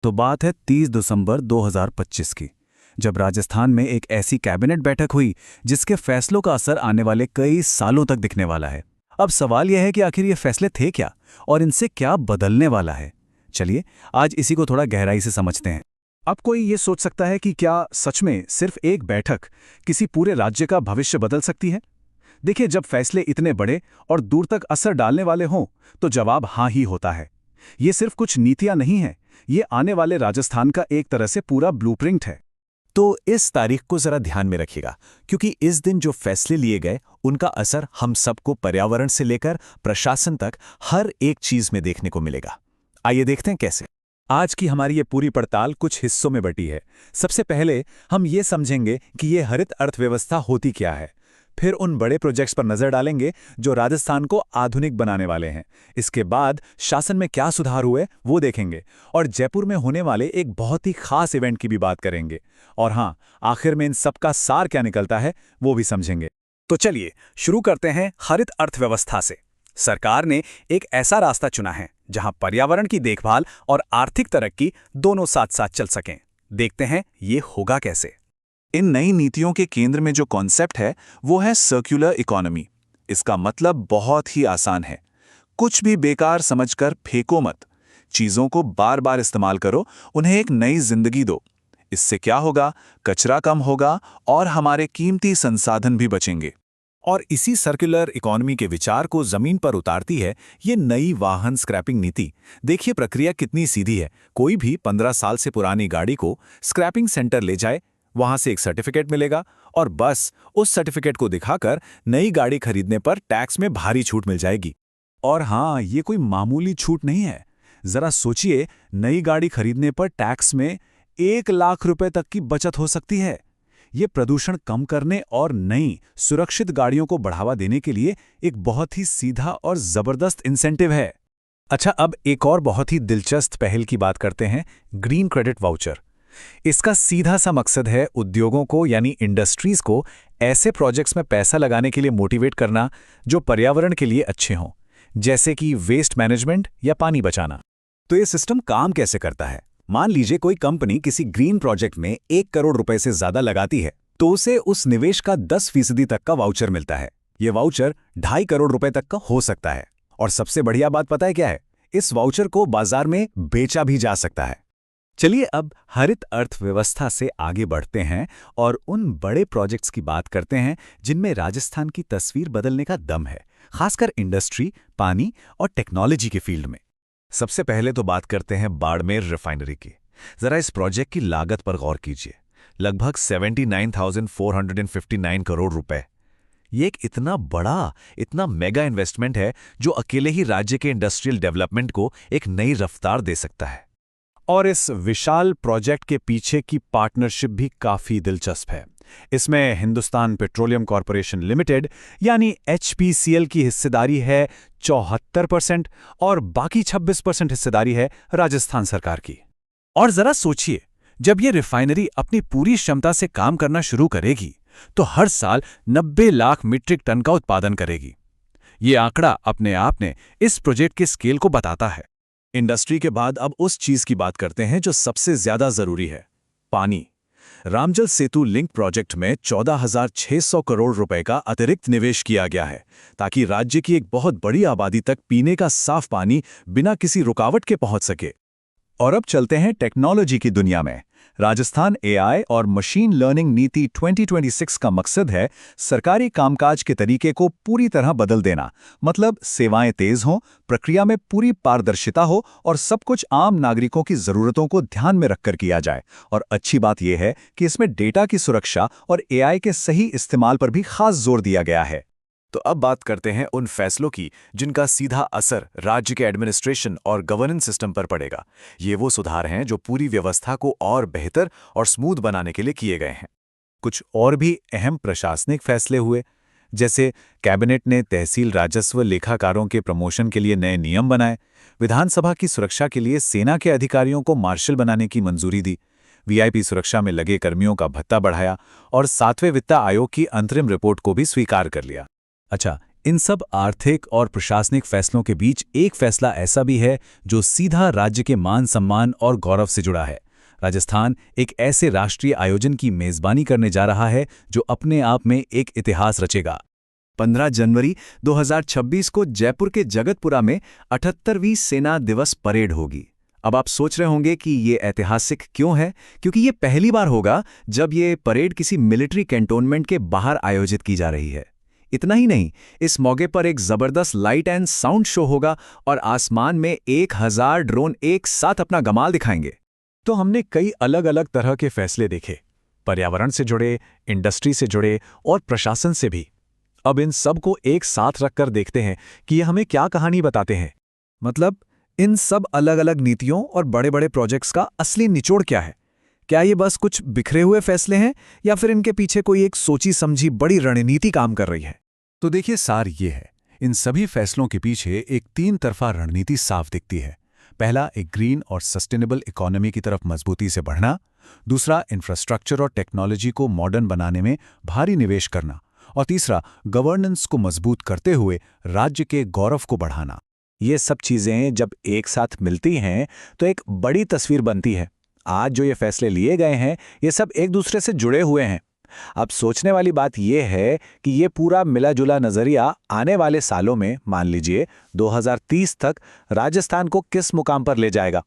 तो बात है 30 दिसंबर 2025 की, जब राजस्थान में एक ऐसी कैबिनेट बैठक हुई जिसके फैसलों का असर आने वाले कई सालों तक दिखने वाला है। अब सवाल यह है कि आखिर ये फैसले थे क्या और इनसे क्या बदलने वाला है। चलिए आज इसी को थोड़ा गहराई से समझते हैं। अब कोई ये सोच सकता है कि क्या सच में सिर्फ एक बैठक किसी पूरे राज्य का भविष्य बदल सकती है? देखिए, जब फैसले इतने बड़े और दूर तक असर डालने वाले हों तो जवाब हाँ ही होता है। ये सिर्फ कुछ नीतियां नहीं हैं, ये आने वाले राजस्थान का एक तरह से पूरा ब्लूप्रिंट है। तो इस तारीख को जरा ध्यान में रखिएगा, क्योंकि इस दिन जो फैसले लिए गए उनका असर हम सबको पर्यावरण से लेकर प्रशासन तक हर एक चीज में देखने को मिलेगा। आइए देखते हैं कैसे। आज की हमारी ये पूरी पड़ताल कुछ हिस्सों में बटी है। सबसे पहले हम ये समझेंगे कि ये हरित अर्थव्यवस्था होती क्या है। फिर उन बड़े प्रोजेक्ट्स पर नजर डालेंगे जो राजस्थान को आधुनिक बनाने वाले हैं। इसके बाद शासन में क्या सुधार हुए वो देखेंगे और जयपुर में होने वाले एक बहुत ही खास इवेंट की भी बात करेंगे। और हाँ, आखिर में इन सबका सार क्या निकलता है वो भी समझेंगे। तो चलिए शुरू करते हैं हरित अर्थव्यवस्था से। सरकार ने एक ऐसा रास्ता चुना है जहां पर्यावरण की देखभाल और आर्थिक तरक्की दोनों साथ साथ चल सकें। देखते हैं ये होगा कैसे। इन नई नीतियों के केंद्र में जो कॉन्सेप्ट है वो है सर्कुलर इकोनॉमी। इसका मतलब बहुत ही आसान है, कुछ भी बेकार समझकर फेंको मत। चीजों को बार बार इस्तेमाल करो, उन्हें एक नई जिंदगी दो। इससे क्या होगा? कचरा कम होगा और हमारे कीमती संसाधन भी बचेंगे। और इसी सर्कुलर इकोनॉमी के विचार को जमीन पर उतारती है ये नई वाहन स्क्रैपिंग नीति। देखिए प्रक्रिया कितनी सीधी है। कोई भी 15 साल से पुरानी गाड़ी को स्क्रैपिंग सेंटर ले जाए, वहां से एक सर्टिफिकेट मिलेगा और बस उस सर्टिफिकेट को दिखाकर नई गाड़ी खरीदने पर टैक्स में भारी छूट मिल जाएगी। और हाँ, ये कोई मामूली छूट नहीं है। जरा सोचिए, नई गाड़ी खरीदने पर टैक्स में 1 लाख रुपए तक की बचत हो सकती है। ये प्रदूषण कम करने और नई सुरक्षित गाड़ियों को बढ़ावा देने के लिए एक बहुत ही सीधा और जबरदस्त इंसेंटिव है। अच्छा, अब एक और बहुत ही दिलचस्प पहल की बात करते हैं, ग्रीन क्रेडिट वाउचर। इसका सीधा सा मकसद है उद्योगों को यानी इंडस्ट्रीज को ऐसे प्रोजेक्ट्स में पैसा लगाने के लिए मोटिवेट करना जो पर्यावरण के लिए अच्छे हों, जैसे कि वेस्ट मैनेजमेंट या पानी बचाना। तो ये सिस्टम काम कैसे करता है? मान लीजिए कोई कंपनी किसी ग्रीन प्रोजेक्ट में 1 करोड़ रुपए से ज्यादा लगाती है तो उसे उस निवेश का 10% तक का वाउचर मिलता है। ये वाउचर 2.5 करोड़ रुपए तक का हो सकता है। और सबसे बढ़िया बात पता है क्या है? इस वाउचर को बाजार में बेचा भी जा सकता है। चलिए अब हरित अर्थव्यवस्था से आगे बढ़ते हैं और उन बड़े प्रोजेक्ट्स की बात करते हैं जिनमें राजस्थान की तस्वीर बदलने का दम है, खासकर इंडस्ट्री, पानी और टेक्नोलॉजी के फील्ड में। सबसे पहले तो बात करते हैं बाड़मेर रिफाइनरी की। जरा इस प्रोजेक्ट की लागत पर गौर कीजिए, लगभग 79,459 करोड़ रुपए। ये एक इतना बड़ा, इतना मेगा इन्वेस्टमेंट है जो अकेले ही राज्य के इंडस्ट्रियल डेवलपमेंट को एक नई रफ्तार दे सकता है। और इस विशाल प्रोजेक्ट के पीछे की पार्टनरशिप भी काफी दिलचस्प है। इसमें हिंदुस्तान पेट्रोलियम कॉर्पोरेशन लिमिटेड यानी HPCL की हिस्सेदारी है 74% और बाकी 26% हिस्सेदारी है राजस्थान सरकार की। और जरा सोचिए, जब ये रिफाइनरी अपनी पूरी क्षमता से काम करना शुरू करेगी तो हर साल 90 लाख मीट्रिक टन का उत्पादन करेगी। ये आंकड़ा अपने आप में इस प्रोजेक्ट के स्केल को बताता है। इंडस्ट्री के बाद अब उस चीज की बात करते हैं जो सबसे ज्यादा जरूरी है, पानी। रामजल सेतु लिंक प्रोजेक्ट में 14,600 करोड़ रुपए का अतिरिक्त निवेश किया गया है ताकि राज्य की एक बहुत बड़ी आबादी तक पीने का साफ पानी बिना किसी रुकावट के पहुंच सके। और अब चलते हैं टेक्नोलॉजी की दुनिया में। राजस्थान AI और मशीन लर्निंग नीति 2026 का मकसद है सरकारी कामकाज के तरीके को पूरी तरह बदल देना। मतलब सेवाएं तेज हों, प्रक्रिया में पूरी पारदर्शिता हो और सब कुछ आम नागरिकों की जरूरतों को ध्यान में रखकर किया जाए। और अच्छी बात यह है कि इसमें डेटा की सुरक्षा और AI के सही इस्तेमाल पर भी खास जोर दिया गया है। तो अब बात करते हैं उन फैसलों की जिनका सीधा असर राज्य के एडमिनिस्ट्रेशन और गवर्नेंस सिस्टम पर पड़ेगा। ये वो सुधार हैं जो पूरी व्यवस्था को और बेहतर और स्मूथ बनाने के लिए किए गए हैं। कुछ और भी अहम प्रशासनिक फैसले हुए, जैसे कैबिनेट ने तहसील राजस्व लेखाकारों के प्रमोशन के लिए नए नियम बनाए, विधानसभा की सुरक्षा के लिए सेना के अधिकारियों को मार्शल बनाने की मंजूरी दी, VIP सुरक्षा में लगे कर्मियों का भत्ता बढ़ाया और 7वें वित्त आयोग की अंतरिम रिपोर्ट को भी स्वीकार कर लिया। अच्छा, इन सब आर्थिक और प्रशासनिक फैसलों के बीच एक फैसला ऐसा भी है जो सीधा राज्य के मान सम्मान और गौरव से जुड़ा है। राजस्थान एक ऐसे राष्ट्रीय आयोजन की मेजबानी करने जा रहा है जो अपने आप में एक इतिहास रचेगा। 15 जनवरी 2026 को जयपुर के जगतपुरा में 78वीं सेना दिवस परेड होगी। अब आप सोच रहे होंगे कि ये ऐतिहासिक क्यों है, क्योंकि ये पहली बार होगा जब ये परेड किसी मिलिट्री कैंटोनमेंट के बाहर आयोजित की जा रही है। इतना ही नहीं, इस मौके पर एक जबरदस्त लाइट एंड साउंड शो होगा और आसमान में 1000 ड्रोन एक साथ अपना कमाल दिखाएंगे। तो हमने कई अलग अलग तरह के फैसले देखे, पर्यावरण से जुड़े, इंडस्ट्री से जुड़े और प्रशासन से भी। अब इन सब को एक साथ रखकर देखते हैं कि ये हमें क्या कहानी बताते हैं। मतलब इन सब अलग अलग नीतियों और बड़े बड़े प्रोजेक्ट्स का असली निचोड़ क्या है? क्या ये बस कुछ बिखरे हुए फैसले हैं या फिर इनके पीछे कोई एक सोची समझी बड़ी रणनीति काम कर रही है? तो देखिए, सार ये है, इन सभी फैसलों के पीछे एक 3 तरफा रणनीति साफ दिखती है। पहला, एक ग्रीन और सस्टेनेबल इकोनॉमी की तरफ मजबूती से बढ़ना। दूसरा, इंफ्रास्ट्रक्चर और टेक्नोलॉजी को मॉडर्न बनाने में भारी निवेश करना। और तीसरा, गवर्नेंस को मजबूत करते हुए राज्य के गौरव को बढ़ाना। ये सब चीजें जब एक साथ मिलती हैं तो एक बड़ी तस्वीर बनती है। आज जो ये फैसले लिए गए हैं, ये सब एक दूसरे से जुड़े हुए हैं। अब सोचने वाली बात यह है कि ये पूरा मिला जुला नजरिया आने वाले सालों में, मान लीजिए 2030 तक, राजस्थान को किस मुकाम पर ले जाएगा।